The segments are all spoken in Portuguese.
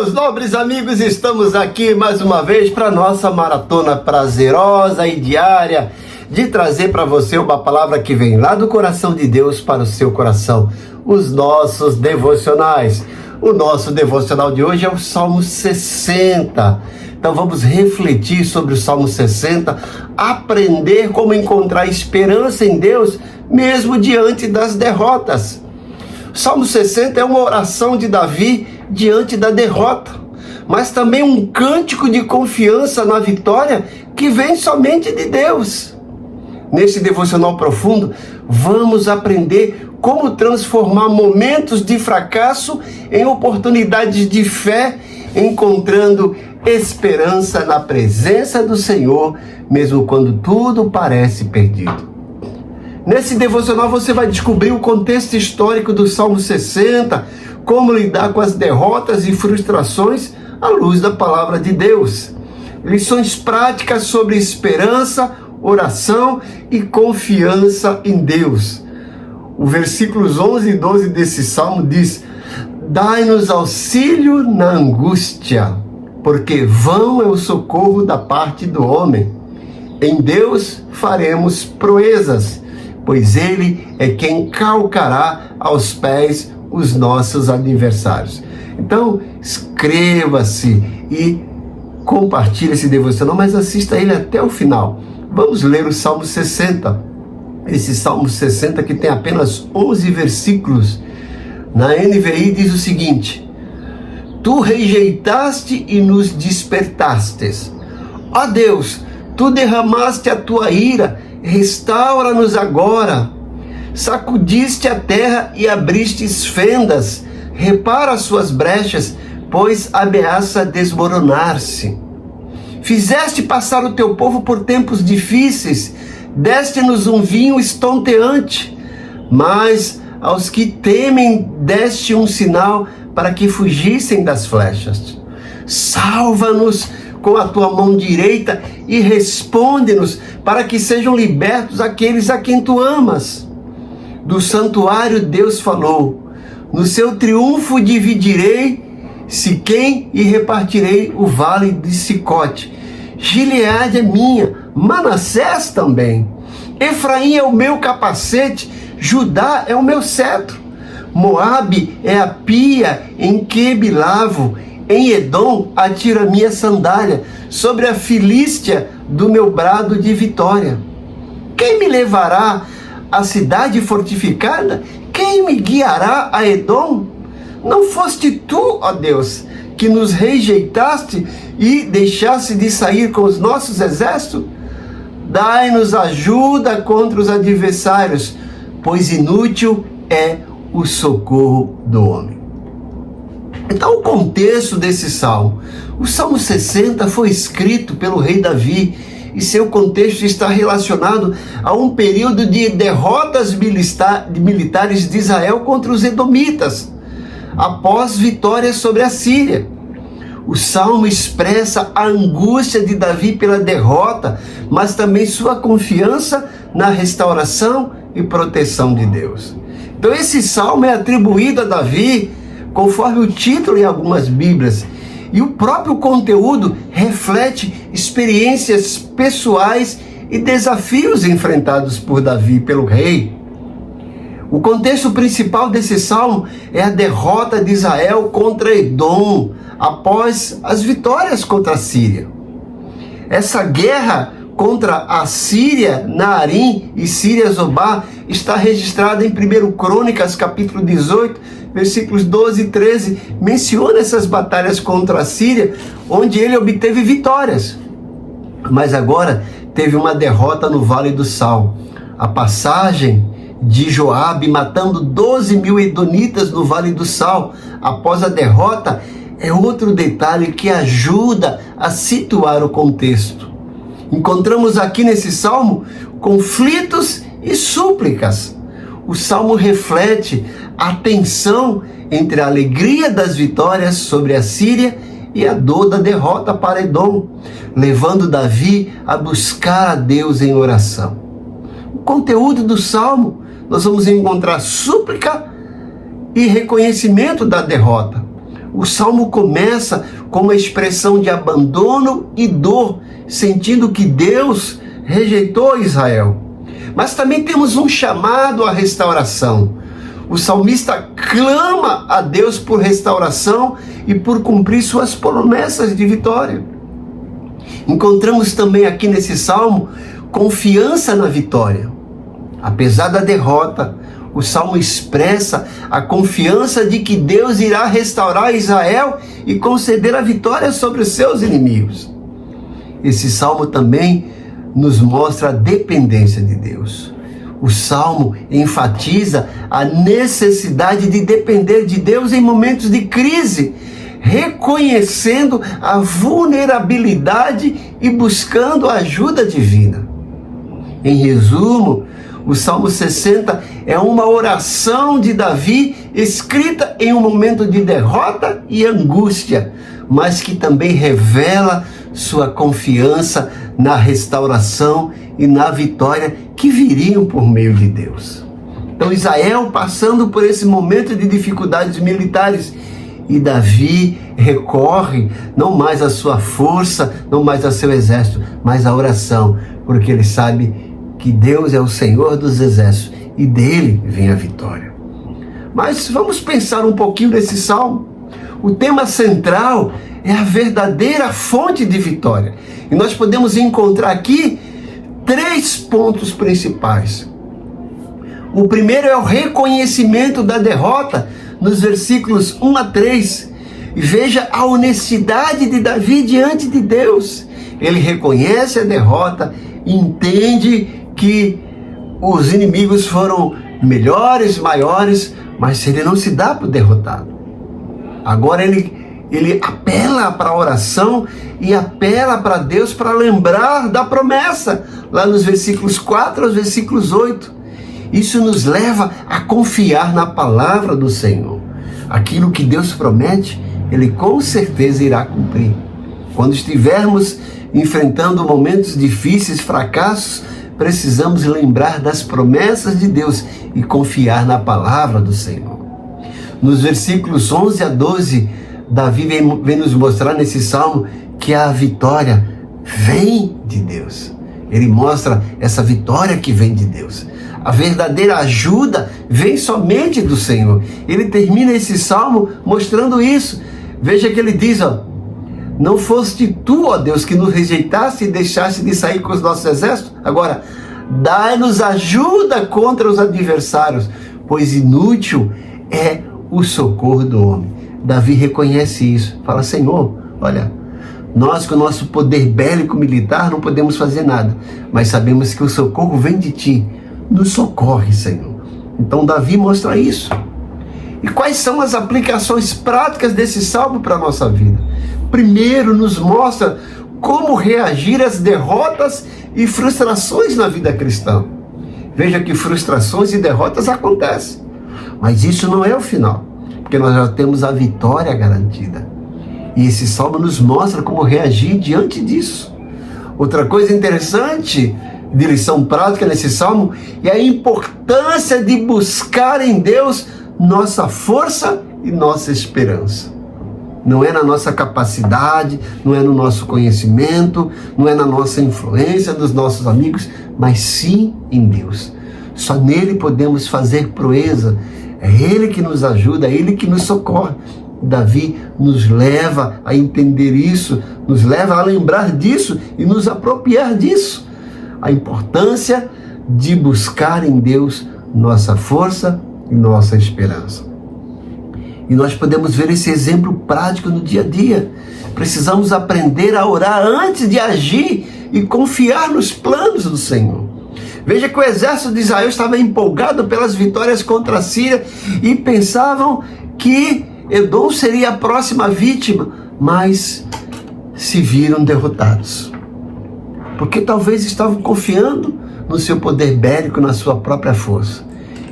meus nobres amigos, estamos aqui mais uma vez para nossa maratona prazerosa e diária de trazer para você uma palavra que vem lá do coração de Deus para o seu coração, os nossos devocionais. O nosso devocional de hoje é o Salmo 60. Então vamos refletir sobre o Salmo 60, aprender como encontrar esperança em Deus mesmo diante das derrotas. O Salmo 60 é uma oração de Davi diante da derrota, mas também um cântico de confiança na vitória que vem somente de Deus. Nesse devocional profundo, vamos aprender como transformar momentos de fracasso em oportunidades de fé, encontrando esperança na presença do Senhor, mesmo quando tudo parece perdido. Nesse devocional você vai descobrir o contexto histórico do Salmo 60, como lidar com as derrotas e frustrações à luz da palavra de Deus. Lições práticas sobre esperança, oração e confiança em Deus. O versículos 11 e 12 desse salmo diz: dai-nos auxílio na angústia, porque vão é o socorro da parte do homem. Em Deus faremos proezas, pois Ele é quem calcará aos pés os nossos adversários. Então, inscreva-se e compartilhe esse devocional, mas assista ele até o final. Vamos ler o Salmo 60. Esse Salmo 60 que tem apenas 11 versículos. Na NVI diz o seguinte: Tu rejeitaste e nos despertastes. Ó Deus, Tu derramaste a Tua ira, restaura-nos agora. Sacudiste a terra e abristes fendas, repara as suas brechas, pois ameaça desmoronar-se. Fizeste passar o teu povo por tempos difíceis, deste-nos um vinho estonteante, mas aos que temem deste um sinal para que fugissem das flechas. Salva-nos com a tua mão direita e responde-nos para que sejam libertos aqueles a quem tu amas. Do santuário Deus falou: no seu triunfo dividirei Siquém e repartirei o vale de Sicote. Gileade é minha, Manassés também. Efraim é o meu capacete, Judá é o meu cetro. Moabe é a pia em que me lavo. Em Edom atiro a minha sandália, sobre a Filístia do meu brado de vitória. Quem me levará à cidade fortificada? Quem me guiará a Edom? Não foste tu, ó Deus, que nos rejeitaste e deixaste de sair com os nossos exércitos? Dai-nos ajuda contra os adversários, pois inútil é o socorro do homem. Então, o contexto desse salmo. O Salmo 60 foi escrito pelo rei Davi e seu contexto está relacionado a um período de derrotas militares de Israel contra os edomitas, após vitória sobre a Síria. O salmo expressa a angústia de Davi pela derrota, mas também sua confiança na restauração e proteção de Deus. Então esse salmo é atribuído a Davi, conforme o título em algumas Bíblias, e o próprio conteúdo reflete experiências pessoais e desafios enfrentados por Davi pelo rei. O contexto principal desse salmo é a derrota de Israel contra Edom, após as vitórias contra a Síria. Essa guerra contra a Síria, Naarim e Síria-Zobá está registrada em 1 Crônicas, capítulo 18, versículos 12 e 13, menciona essas batalhas contra a Síria, onde ele obteve vitórias. Mas agora teve uma derrota no Vale do Sal. A passagem de Joabe matando 12.000 edonitas no Vale do Sal após a derrota é outro detalhe que ajuda a situar o contexto. Encontramos aqui nesse salmo conflitos e súplicas. O salmo reflete a tensão entre a alegria das vitórias sobre a Síria e a dor da derrota para Edom, levando Davi a buscar a Deus em oração. O conteúdo do salmo, nós vamos encontrar súplica e reconhecimento da derrota. O salmo começa com uma expressão de abandono e dor, sentindo que Deus rejeitou Israel. Mas também temos um chamado à restauração. O salmista clama a Deus por restauração e por cumprir suas promessas de vitória. Encontramos também aqui nesse salmo confiança na vitória. Apesar da derrota, o salmo expressa a confiança de que Deus irá restaurar Israel e conceder a vitória sobre os seus inimigos. Esse salmo também nos mostra a dependência de Deus. O salmo enfatiza a necessidade de depender de Deus em momentos de crise, reconhecendo a vulnerabilidade e buscando a ajuda divina. Em resumo, o Salmo 60 é uma oração de Davi escrita em um momento de derrota e angústia, mas que também revela sua confiança na restauração e na vitória que viriam por meio de Deus. Então Israel passando por esse momento de dificuldades militares, e Davi recorre não mais à sua força, não mais ao seu exército, mas à oração, porque ele sabe que Deus é o Senhor dos exércitos e dele vem a vitória. Mas vamos pensar um pouquinho nesse salmo. O tema central é a verdadeira fonte de vitória. E nós podemos encontrar aqui 3 pontos principais. O primeiro é o reconhecimento da derrota, nos versículos 1 a 3. Veja a honestidade de Davi diante de Deus. Ele reconhece a derrota, entende que os inimigos foram melhores, maiores, mas ele não se dá por derrotado. Agora ele apela para a oração e apela para Deus para lembrar da promessa, lá nos versículos 4 aos versículos 8. Isso nos leva a confiar na palavra do Senhor. Aquilo que Deus promete, Ele com certeza irá cumprir. Quando estivermos enfrentando momentos difíceis, fracassos, precisamos lembrar das promessas de Deus e confiar na palavra do Senhor. Nos versículos 11 a 12, Davi vem nos mostrar nesse salmo que a vitória vem de Deus. Ele mostra essa vitória que vem de Deus. A verdadeira ajuda vem somente do Senhor. Ele termina esse salmo mostrando isso. Veja que ele diz, não foste tu, ó Deus, que nos rejeitaste e deixaste de sair com os nossos exércitos? Agora, dai-nos ajuda contra os adversários, pois inútil é o socorro do homem. Davi reconhece isso. Fala, Senhor, olha, nós com o nosso poder bélico militar não podemos fazer nada, mas sabemos que o socorro vem de ti. Nos socorre, Senhor. Então Davi mostra isso. E quais são as aplicações práticas desse salmo para a nossa vida? Primeiro, nos mostra como reagir às derrotas e frustrações na vida cristã. Veja que frustrações e derrotas acontecem, mas isso não é o final, porque nós já temos a vitória garantida. E esse salmo nos mostra como reagir diante disso. Outra coisa interessante de lição prática nesse salmo é a importância de buscar em Deus nossa força e nossa esperança. Não é na nossa capacidade, não é no nosso conhecimento, não é na nossa influência dos nossos amigos, mas sim em Deus. Só nele podemos fazer proeza. É Ele que nos ajuda, é Ele que nos socorre. Davi nos leva a entender isso, nos leva a lembrar disso e nos apropriar disso. A importância de buscar em Deus nossa força e nossa esperança. E nós podemos ver esse exemplo prático no dia a dia. Precisamos aprender a orar antes de agir e confiar nos planos do Senhor. Veja que o exército de Israel estava empolgado pelas vitórias contra a Síria e pensavam que Edom seria a próxima vítima, mas se viram derrotados. Porque talvez estavam confiando no seu poder bélico, na sua própria força.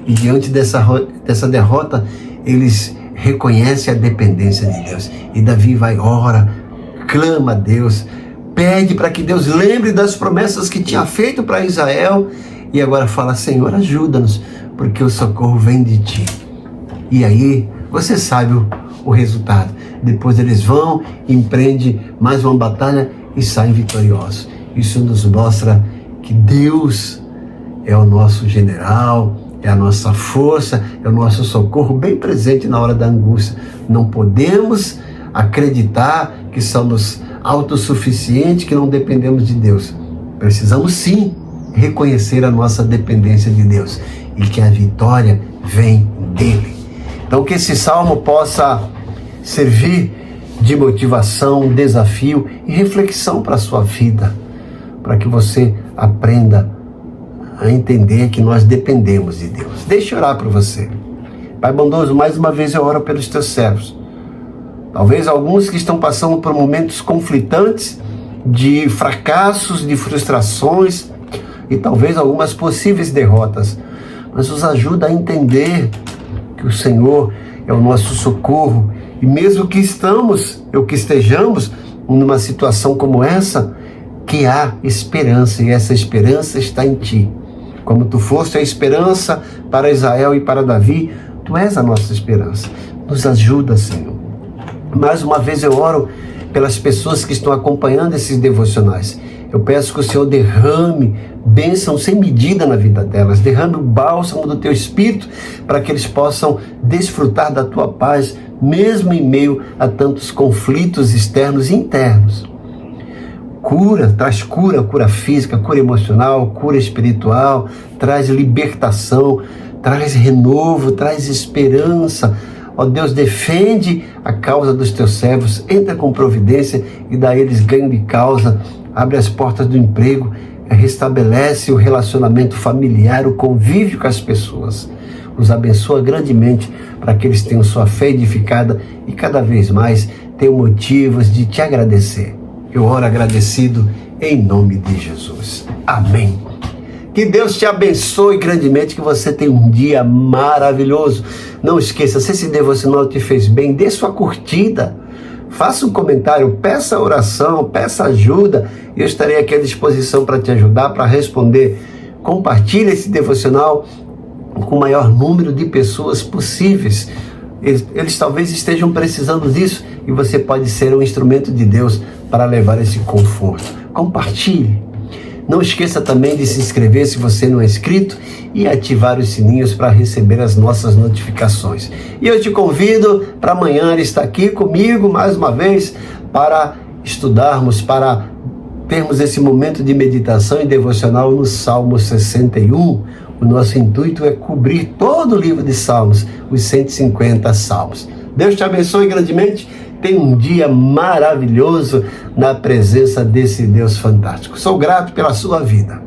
E diante dessa derrota, eles reconhecem a dependência de Deus. E Davi ora, clama a Deus, pede para que Deus lembre das promessas que tinha feito para Israel. E agora fala, Senhor, ajuda-nos, porque o socorro vem de ti. E aí, você sabe o resultado. Depois eles vão, empreendem mais uma batalha e saem vitoriosos. Isso nos mostra que Deus é o nosso general, é a nossa força, é o nosso socorro bem presente na hora da angústia. Não podemos acreditar que somos autossuficientes, que não dependemos de Deus. Precisamos sim reconhecer a nossa dependência de Deus e que a vitória vem dele. Então que esse salmo possa servir de motivação, desafio e reflexão para a sua vida, para que você aprenda a entender que nós dependemos de Deus. Deixa eu orar por você. Pai bondoso, mais uma vez eu oro pelos teus servos. Talvez alguns que estão passando por momentos conflitantes, de fracassos, de frustrações e talvez algumas possíveis derrotas. Mas nos ajuda a entender que o Senhor é o nosso socorro. E mesmo que estejamos numa situação como essa, que há esperança, e essa esperança está em Ti. Como Tu foste a esperança para Israel e para Davi, Tu és a nossa esperança. Nos ajuda, Senhor. Mais uma vez eu oro pelas pessoas que estão acompanhando esses devocionais. Eu peço que o Senhor derrame bênção sem medida na vida delas, derrame o bálsamo do Teu Espírito para que eles possam desfrutar da Tua paz, mesmo em meio a tantos conflitos externos e internos. Traz cura física, cura emocional, cura espiritual, traz libertação, traz renovo, traz esperança. Ó Deus, defende a causa dos Teus servos, entra com providência e dá a eles ganho de causa, abre as portas do emprego, restabelece o relacionamento familiar, o convívio com as pessoas. Os abençoa grandemente para que eles tenham sua fé edificada e cada vez mais tenham motivos de Te agradecer. Eu oro agradecido em nome de Jesus. Amém. Que Deus te abençoe grandemente, que você tenha um dia maravilhoso. Não esqueça, se esse devocional te fez bem, dê sua curtida, faça um comentário, peça oração, peça ajuda. Eu estarei aqui à disposição para te ajudar, para responder. Compartilhe esse devocional com o maior número de pessoas possíveis. Eles talvez estejam precisando disso e você pode ser um instrumento de Deus para levar esse conforto. Compartilhe. Não esqueça também de se inscrever se você não é inscrito e ativar os sininhos para receber as nossas notificações. E eu te convido para amanhã estar aqui comigo mais uma vez para estudarmos, para termos esse momento de meditação e devocional no Salmo 61. O nosso intuito é cobrir todo o livro de Salmos, os 150 Salmos. Deus te abençoe grandemente. Tenha um dia maravilhoso na presença desse Deus fantástico. Sou grato pela sua vida.